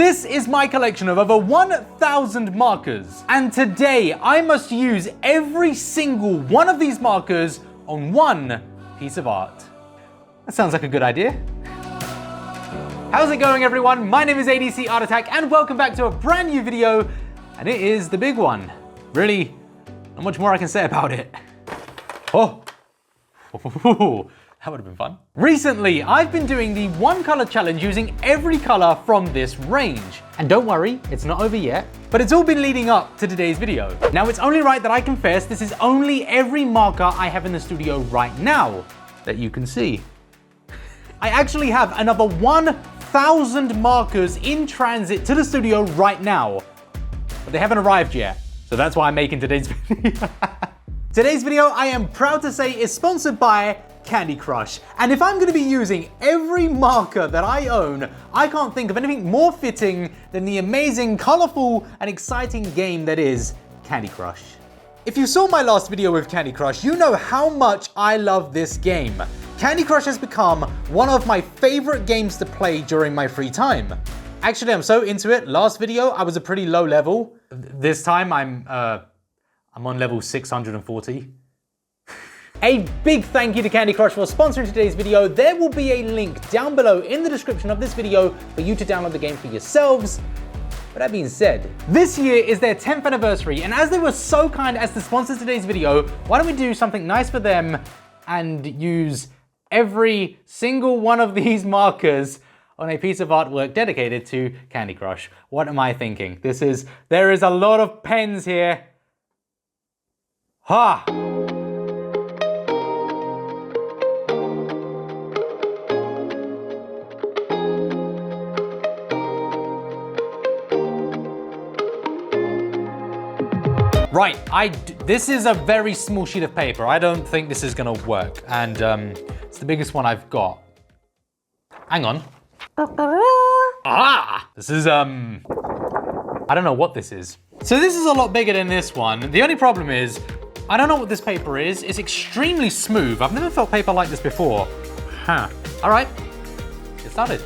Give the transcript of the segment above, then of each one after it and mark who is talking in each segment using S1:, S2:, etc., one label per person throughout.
S1: This is my collection of over 1,000 markers. And today I must use every single one of these markers on one piece of art. That sounds like a good idea. How's it going, everyone? My name is ADCArtAttack and welcome back to a brand new video, and it is the big one. Really, not much more I can say about it. Oh, that would have been fun. Recently, I've been doing the one color challenge using every color from this range. And don't worry, it's not over yet, but it's all been leading up to today's video. Now, it's only right that I confess this is only every marker I have in the studio right now that you can see. I actually have another 1,000 markers in transit to the studio right now, but they haven't arrived yet. So that's why I'm making today's video. Today's video, I am proud to say, is sponsored by Candy Crush. And if I'm going to be using every marker that I own, I can't think of anything more fitting than the amazing, colorful, and exciting game that is Candy Crush. If you saw my last video with Candy Crush, you know how much I love this game. Candy Crush has become one of my favorite games to play during my free time. Actually, I'm so into it. Last video, I was a pretty low level. This time, I'm on level 640. A big thank you to Candy Crush for sponsoring today's video. There will be a link down below in the description of this video for you to download the game for yourselves. But that being said, this year is their 10th anniversary, and as they were so kind as to sponsor today's video, why don't we do something nice for them and use every single one of these markers on a piece of artwork dedicated to Candy Crush. What am I thinking? There is a lot of pens here. Ha! Right, this is a very small sheet of paper. I don't think this is gonna work. And it's the biggest one I've got. Hang on. This is, I don't know what this is. So this is a lot bigger than this one. The only problem is, I don't know what this paper is. It's extremely smooth. I've never felt paper like this before. Huh. All right, get started.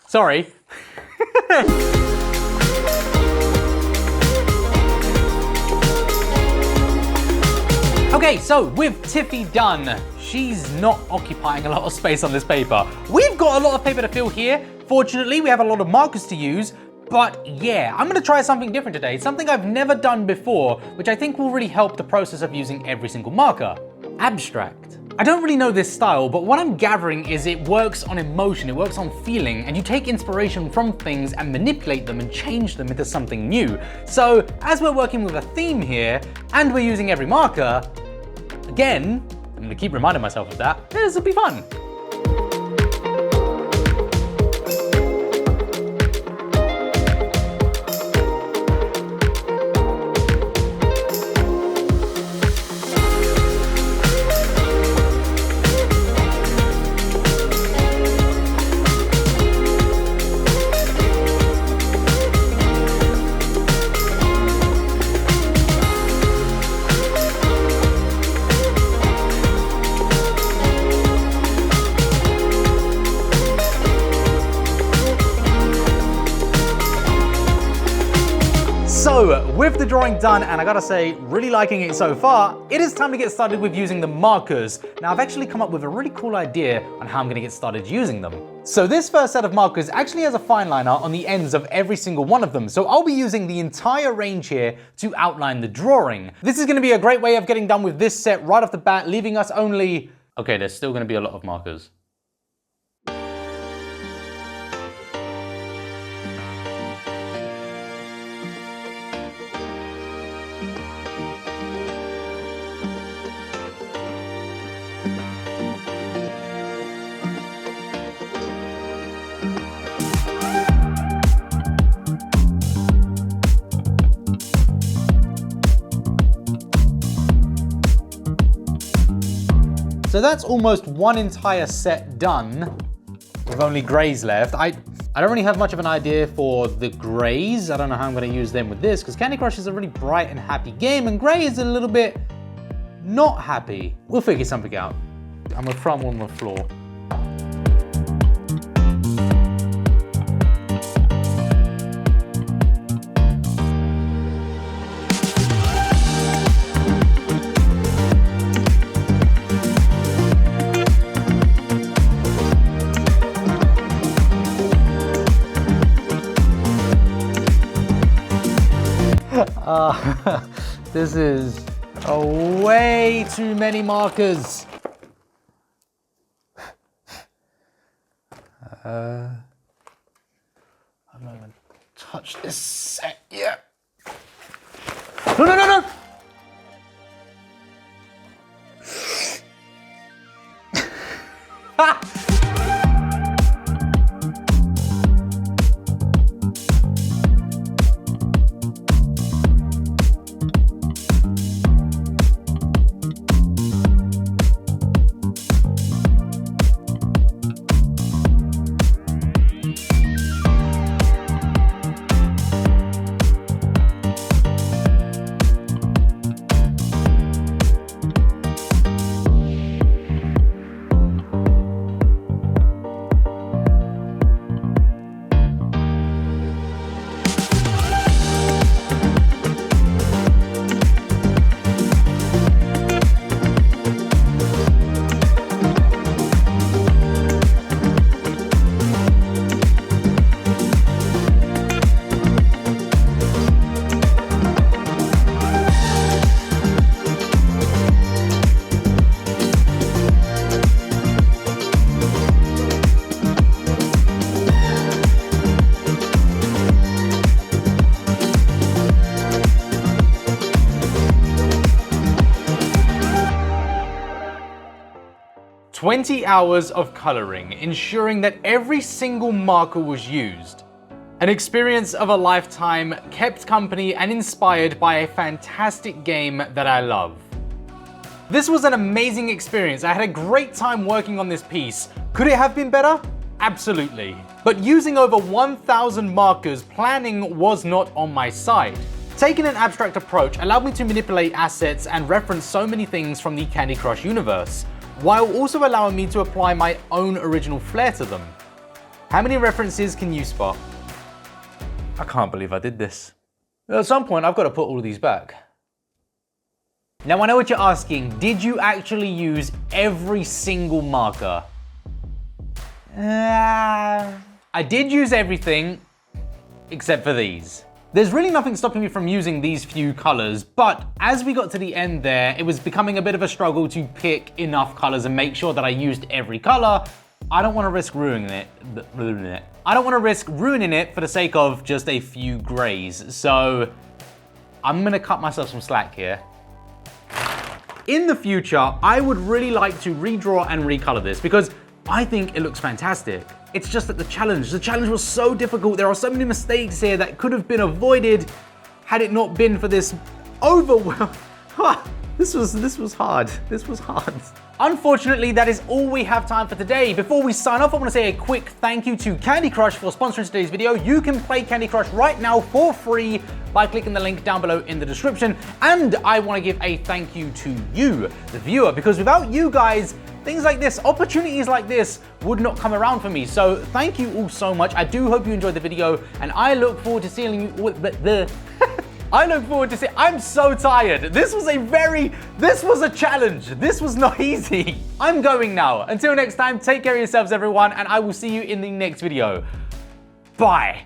S1: Sorry. Okay, so with Tiffy done, she's not occupying a lot of space on this paper. We've got a lot of paper to fill here. Fortunately, we have a lot of markers to use, but yeah, I'm gonna try something different today, something I've never done before, which I think will really help the process of using every single marker. Abstract. I don't really know this style, but what I'm gathering is it works on emotion, it works on feeling, and you take inspiration from things and manipulate them and change them into something new. So, as we're working with a theme here, and we're using every marker, again, I'm gonna keep reminding myself of that, this will be fun. So, with the drawing done, and I gotta say, really liking it so far, it is time to get started with using the markers. Now, I've actually come up with a really cool idea on how I'm gonna get started using them. So this first set of markers actually has a fine liner on the ends of every single one of them. So I'll be using the entire range here to outline the drawing. This is gonna be a great way of getting done with this set right off the bat, leaving us only... Okay, there's still gonna be a lot of markers. So that's almost one entire set done, with only grays left. I don't really have much of an idea for the grays. I don't know how I'm gonna use them with this, because Candy Crush is a really bright and happy game, and gray is a little bit not happy. We'll figure something out. I'm gonna throw them on the floor. This is way too many markers. I'm not gonna touch this set yet. No, no, no, no! Ha! 20 hours of coloring, ensuring that every single marker was used. An experience of a lifetime, kept company and inspired by a fantastic game that I love. This was an amazing experience. I had a great time working on this piece. Could it have been better? Absolutely. But using over 1,000 markers, planning was not on my side. Taking an abstract approach allowed me to manipulate assets and reference so many things from the Candy Crush universe, while also allowing me to apply my own original flair to them. How many references can you spot? I can't believe I did this. At some point, I've got to put all of these back. Now I know what you're asking, did you actually use every single marker? I did use everything, except for these. There's really nothing stopping me from using these few colors, but as we got to the end there, it was becoming a bit of a struggle to pick enough colors and make sure that I used every color. I don't want to risk ruining it. I don't want to risk ruining it for the sake of just a few grays, so I'm gonna cut myself some slack here. In the future, I would really like to redraw and recolor this because I think it looks fantastic. It's just that the challenge was so difficult. There are so many mistakes here that could have been avoided had it not been for this overwhelm. This was hard. This was hard. Unfortunately, that is all we have time for today. Before we sign off, I want to say a quick thank you to Candy Crush for sponsoring today's video. You can play Candy Crush right now for free by clicking the link down below in the description. And I want to give a thank you to you, the viewer, because without you guys, things like this, opportunities like this would not come around for me. So thank you all so much. I do hope you enjoyed the video and I look forward to seeing you I'm so tired. This was a challenge. This was not easy. I'm going now. Until next time, take care of yourselves everyone and I will see you in the next video. Bye.